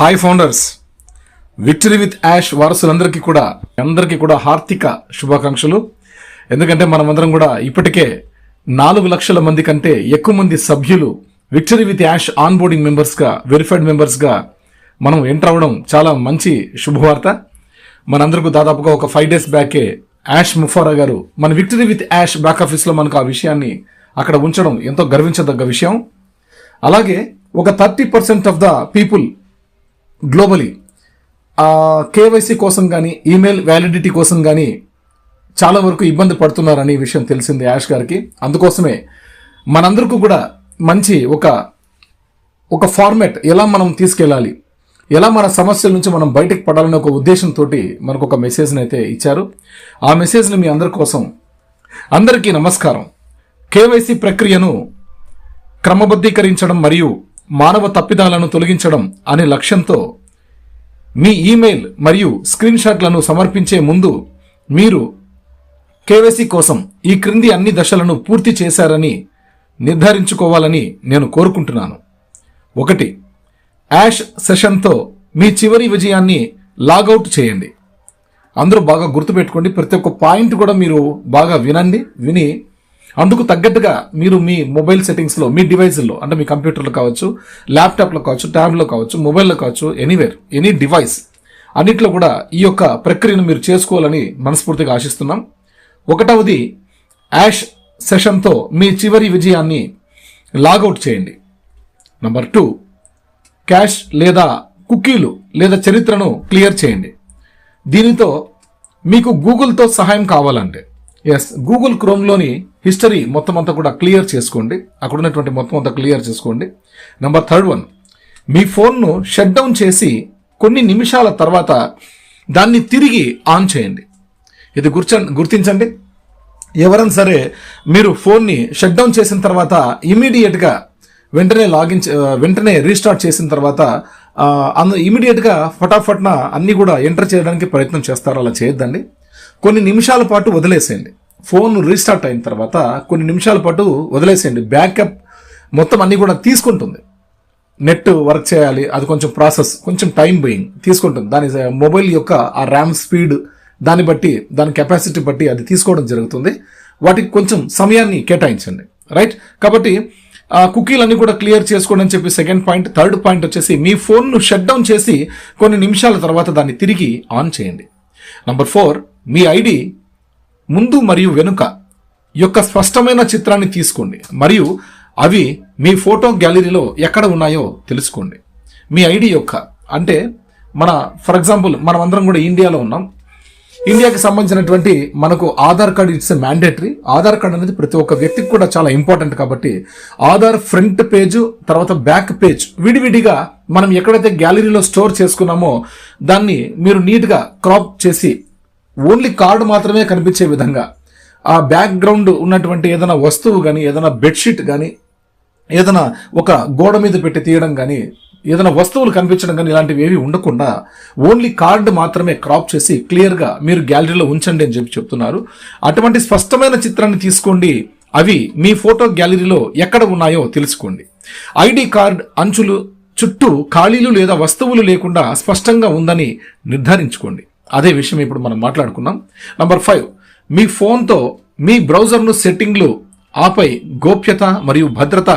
Hi founders, victory with Yash వారసులందరికీ కూడా హార్దిక శుభాకాంక్షలు. ఎందుకంటే మనమందరం కూడా ఇప్పటికే 4 లక్షల మంది కంటే ఎక్కువ మంది సభ్యులు victory with Yash onboarding మెంబర్స్గా, వెరిఫైడ్ మెంబర్స్గా మనం ఎంటర్ అవ్వడం చాలా మంచి శుభవార్త. మనందరికీ దాదాపుగా ఒక 5 days బ్యాకే యాష్ ముఫారా గారు మన విక్టరీ విత్ యాష్ బ్యాక్ ఆఫీస్లో మనకు ఆ విషయాన్ని అక్కడ ఉంచడం ఎంతో గర్వించదగ్గ విషయం. అలాగే ఒక 30% of the people globally KYC కోసం కానీ ఈమెయిల్ వ్యాలిడిటీ కోసం కానీ చాలా వరకు ఇబ్బంది పడుతున్నారని విషయం తెలిసింది యాష్ గారికి. అందుకోసమే మనందరికీ కూడా మంచి ఒక ఫార్మాట్ ఎలా మనం తీసుకెళ్ళాలి, ఎలా మన సమస్యల నుంచి మనం బయటకు పడాలనే ఒక ఉద్దేశంతో మనకు ఒక మెసేజ్ని అయితే ఇచ్చారు. ఆ మెసేజ్ని మీ అందరి కోసం. అందరికీ నమస్కారం. కేవైసీ ప్రక్రియను క్రమబద్ధీకరించడం మరియు మానవ తప్పిదాలను తొలగించడం అనే లక్ష్యంతో మీ ఈమెయిల్ మరియు స్క్రీన్ షాట్లను సమర్పించే ముందు మీరు కేవైసీ కోసం ఈ క్రింది అన్ని దశలను పూర్తి చేశారని నిర్ధారించుకోవాలని నేను కోరుకుంటున్నాను. 1. యాష్ సెషన్తో మీ చివరి విజయాన్ని లాగౌట్ చేయండి. అందరూ బాగా గుర్తుపెట్టుకోండి. ప్రతి ఒక్క పాయింట్ కూడా మీరు బాగా విని అందుకు తగ్గట్టుగా మీరు మీ మొబైల్ సెట్టింగ్స్లో, మీ డివైజ్లో, అంటే మీ కంప్యూటర్లో కావచ్చు, ల్యాప్టాప్లో కావచ్చు, ట్యాబ్లో కావచ్చు, మొబైల్లో కావచ్చు, ఎనీవేర్, ఎనీ డివైస్ అన్నిట్లో కూడా ఈ యొక్క ప్రక్రియను మీరు చేసుకోవాలని మనస్ఫూర్తిగా ఆశిస్తున్నాం. 1. యాష్ సెషన్తో మీ చివరి విజయాన్ని లాగౌట్ చేయండి. 2. క్యాష్ లేదా కుకీలు లేదా చరిత్రను క్లియర్ చేయండి. దీనితో మీకు గూగుల్తో సహాయం కావాలంటే గూగుల్ క్రోమ్లోని హిస్టరీ మొత్తం అంతా కూడా క్లియర్ చేసుకోండి. అక్కడ ఉన్నటువంటి మొత్తం అంతా క్లియర్ చేసుకోండి. 3. మీ ఫోన్ను షట్ డౌన్ చేసి కొన్ని నిమిషాల తర్వాత దాన్ని తిరిగి ఆన్ చేయండి. ఇది గుర్తించండి. ఎవరైనా సరే మీరు ఫోన్ని షట్ డౌన్ చేసిన తర్వాత ఇమీడియట్గా వెంటనే రీస్టార్ట్ చేసిన తర్వాత ఇమీడియట్గా ఫటాఫట్న అన్ని కూడా ఎంటర్ చేయడానికి ప్రయత్నం చేస్తారు. అలా చేయొద్దండి. కొన్ని నిమిషాల పాటు వదిలేసేయండి. ఫోన్ రీస్టార్ట్ అయిన తర్వాత కొన్ని నిమిషాల పాటు వదిలేసేయండి. బ్యాకప్ మొత్తం అన్ని కూడా తీసుకుంటుంది. నెట్ వర్క్ చేయాలి, అది కొంచెం ప్రాసెస్, కొంచెం టైం బోయింగ్ తీసుకుంటుంది. దాని మొబైల్ యొక్క ఆ ర్యామ్ స్పీడ్ దాన్ని బట్టి, దాని కెపాసిటీ బట్టి అది తీసుకోవడం జరుగుతుంది. వాటికి కొంచెం సమయాన్ని కేటాయించండి. రైట్. కాబట్టి ఆ కుకీలన్నీ కూడా క్లియర్ చేసుకోండి అని చెప్పి 2nd పాయింట్. 3rd పాయింట్ వచ్చేసి మీ ఫోన్ను షట్ డౌన్ చేసి కొన్ని నిమిషాల తర్వాత దాన్ని తిరిగి ఆన్ చేయండి. 4. మీ ఐడి ముందు మరియు వెనుక యొక్క స్పష్టమైన చిత్రాన్ని తీసుకోండి మరియు అవి మీ ఫోటో గ్యాలరీలో ఎక్కడ ఉన్నాయో తెలుసుకోండి. మీ ఐడి యొక్క అంటే ఫర్ ఎగ్జాంపుల్ మనం అందరం కూడా ఇండియాలో ఉన్నాం. ఇండియాకి సంబంధించినటువంటి మనకు Aadhaar card it's mandatory. Aadhaar card అనేది ప్రతి ఒక్క వ్యక్తికి కూడా చాలా ఇంపార్టెంట్. కాబట్టి ఆధార్ ఫ్రంట్ పేజ్ తర్వాత బ్యాక్ పేజ్ విడివిడిగా మనం ఎక్కడైతే గ్యాలరీలో స్టోర్ చేసుకున్నామో దాన్ని మీరు నీట్గా క్రాప్ చేసి ఓన్లీ కార్డు మాత్రమే కనిపించే విధంగా ఆ బ్యాక్గ్రౌండ్ ఉన్నటువంటి ఏదైనా వస్తువు కానీ, ఏదైనా బెడ్షీట్ కానీ, ఏదైనా ఒక గోడ మీద పెట్టి తీయడం కానీ, ఏదైనా వస్తువులు కనిపించడం కానీ ఇలాంటివి ఏవి ఉండకుండా ఓన్లీ కార్డు మాత్రమే క్రాప్ చేసి క్లియర్గా మీరు గ్యాలరీలో ఉంచండి అని చెప్తున్నారు. అటువంటి స్పష్టమైన చిత్రాన్ని తీసుకోండి. అవి మీ ఫోటో గ్యాలరీలో ఎక్కడ ఉన్నాయో తెలుసుకోండి. ఐడి కార్డ్ అంచులు చుట్టూ ఖాళీలు లేదా వస్తువులు లేకుండా స్పష్టంగా ఉందని నిర్ధారించుకోండి. అదే విషయం ఇప్పుడు మనం మాట్లాడుకున్నాం. 5. మీ ఫోన్తో మీ బ్రౌజర్ను సెట్టింగ్లు, ఆపై గోప్యత మరియు భద్రత,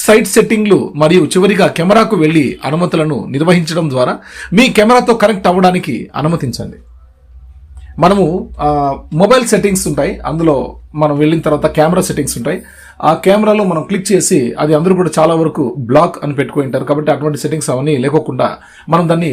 సైట్ సెట్టింగ్లు మరియు చివరిగా కెమెరాకు వెళ్లి అనుమతులను నిర్వహించడం ద్వారా మీ కెమెరాతో కనెక్ట్ అవ్వడానికి అనుమతించండి. మనము మొబైల్ సెట్టింగ్స్ ఉంటాయి, అందులో మనం వెళ్ళిన తర్వాత కెమెరా సెట్టింగ్స్ ఉంటాయి. ఆ కెమెరాలో మనం క్లిక్ చేసి అది అందరూ కూడా చాలా వరకు బ్లాక్ అని పెట్టుకుని ఉంటారు. కాబట్టి అటువంటి సెట్టింగ్స్ అవన్నీ లేకోకుండా మనం దాన్ని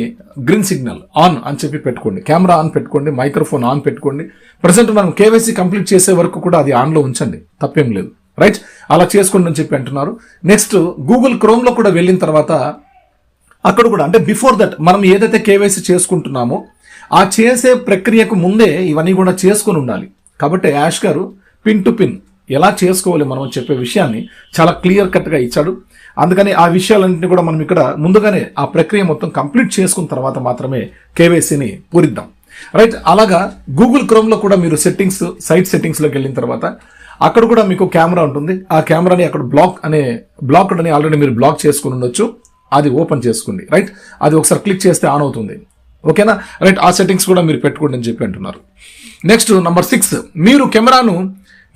గ్రీన్ సిగ్నల్ ఆన్ అని చెప్పి పెట్టుకోండి. కెమెరా ఆన్ పెట్టుకోండి, మైక్రోఫోన్ ఆన్ పెట్టుకోండి. ప్రజెంట్ మనం కేవైసీ కంప్లీట్ చేసే వరకు కూడా అది ఆన్లో ఉంచండి, తప్పేం లేదు. రైట్. అలా చేసుకోండి అని చెప్పి అంటున్నారు. నెక్స్ట్ గూగుల్ క్రోమ్లో కూడా వెళ్ళిన తర్వాత అక్కడ కూడా అంటే బిఫోర్ దట్ మనం ఏదైతే కేవైసీ చేసుకుంటున్నామో ఆ చేసే ప్రక్రియకు ముందే ఇవన్నీ కూడా చేసుకుని ఉండాలి. కాబట్టి యాష్ గారు పిన్ టు పిన్ ఎలా చేసుకోవాలి మనం చెప్పే విషయాన్ని చాలా క్లియర్ కట్గా ఇచ్చాడు. అందుకని ఆ విషయాలన్నింటినీ కూడా మనం ఇక్కడ ముందుగానే ఆ ప్రక్రియ మొత్తం కంప్లీట్ చేసుకున్న తర్వాత మాత్రమే కేవైసీని పూరిద్దాం. రైట్. అలాగా గూగుల్ క్రోమ్లో కూడా మీరు సైట్ సెట్టింగ్స్లోకి వెళ్ళిన తర్వాత అక్కడ కూడా మీకు కెమెరా ఉంటుంది. ఆ కెమెరాని అక్కడ బ్లాక్డ్ అని ఆల్రెడీ మీరు బ్లాక్ చేసుకుని ఉండొచ్చు. అది ఓపెన్ చేసుకోండి. రైట్, అది ఒకసారి క్లిక్ చేస్తే ఆన్ అవుతుంది. ఓకేనా? రైట్, ఆ సెట్టింగ్స్ కూడా మీరు పెట్టుకోండి అని చెప్పి అంటున్నారు. నెక్స్ట్ నంబర్ 6, మీరు కెమెరాను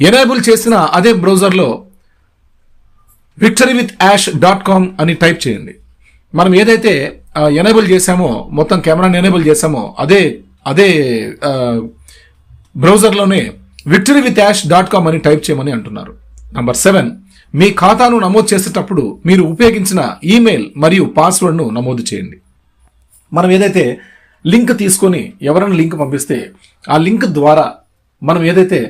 ఎనేబుల్ చేసిన అదే బ్రౌజర్లో victoryWithAsh.com అని టైప్ చేయండి. మనం ఏదైతే ఎనేబుల్ చేసామో, మొత్తం కెమెరాని ఎనేబుల్ చేసామో అదే బ్రౌజర్లోనే victoryWithAsh.com అని టైప్ చేయమని అంటున్నారు. నంబర్ 7, మీ ఖాతాను నమోదు చేసేటప్పుడు మీరు ఉపయోగించిన ఈమెయిల్ మరియు పాస్వర్డ్ను నమోదు చేయండి. మనం ఏదైతే లింక్ తీసుకొని ఎవరైనా లింక్ పంపిస్తే ఆ లింక్ ద్వారా మనం ఏదైతే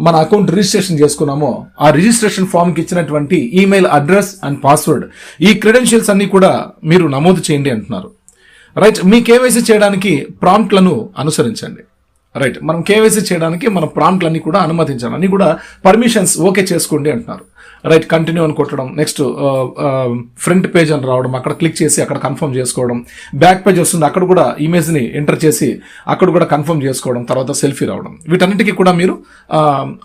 మన అకౌంట్ రిజిస్ట్రేషన్ చేసుకున్నామో ఆ రిజిస్ట్రేషన్ ఫామ్కి ఇచ్చినటువంటి ఈమెయిల్ అడ్రస్ అండ్ పాస్వర్డ్, ఈ క్రెడెన్షియల్స్ అన్ని కూడా మీరు నమోదు చేయండి అంటున్నారు. రైట్, మీ కేవైసీ చేయడానికి ప్రాంప్ట్లను అనుసరించండి. రైట్, మనం కేవైసీ చేయడానికి మన ప్రాంప్ట్లన్నీ కూడా అనుమతించాలి, అన్ని కూడా పర్మిషన్స్ ఓకే చేసుకోండి అంటున్నారు. రైట్, కంటిన్యూ అని కొట్టడం, నెక్స్ట్ ఫ్రంట్ పేజ్ అని రావడం, అక్కడ క్లిక్ చేసి అక్కడ కన్ఫర్మ్ చేసుకోవడం, బ్యాక్ పేజ్ వస్తుంది అక్కడ కూడా ఇమేజ్ని ఎంటర్ చేసి అక్కడ కూడా కన్ఫర్మ్ చేసుకోవడం, తర్వాత సెల్ఫీ రావడం, వీటన్నిటికీ కూడా మీరు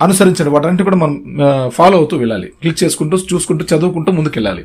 అనుసరించండి. వాటన్నిటి కూడా మనం ఫాలో అవుతూ వెళ్ళాలి, క్లిక్ చేసుకుంటూ చూసుకుంటూ చదువుకుంటూ ముందుకెళ్ళాలి.